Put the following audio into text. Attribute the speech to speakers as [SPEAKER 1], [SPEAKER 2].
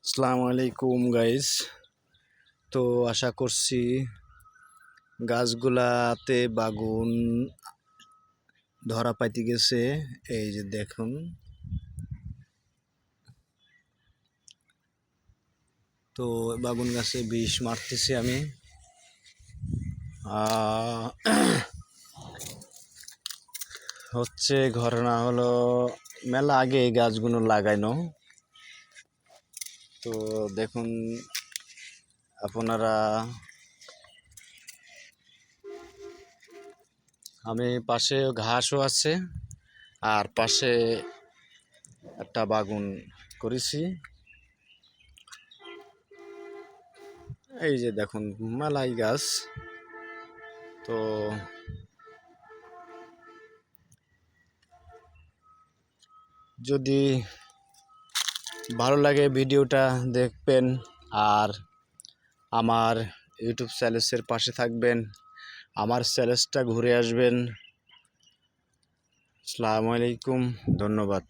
[SPEAKER 1] আসসালামু আলাইকুম গাইস। তো আশা করছি গাছগুলাতে বাগুন ধরা পাইতে গেছে। এই যে দেখুন, তো বাগুন গাছে বিষ মারতেছি আমি। হচ্ছে ঘটনা হলো, মেলা আগে এই গাছগুলো লাগাইনো। তো দেখুন আপনারা, আমি পাশে ঘাসও আছে আর পাশে একটা বাগুন করেছি। এই যে দেখুন মেলাই গাছ। তো যদি ভালো লাগে ভিডিওটা দেখবেন আর আমার ইউটিউব চ্যানেলের পাশে থাকবেন, আমার চ্যানেলটা ঘুরে আসবেন। আসসালামু আলাইকুম, ধন্যবাদ।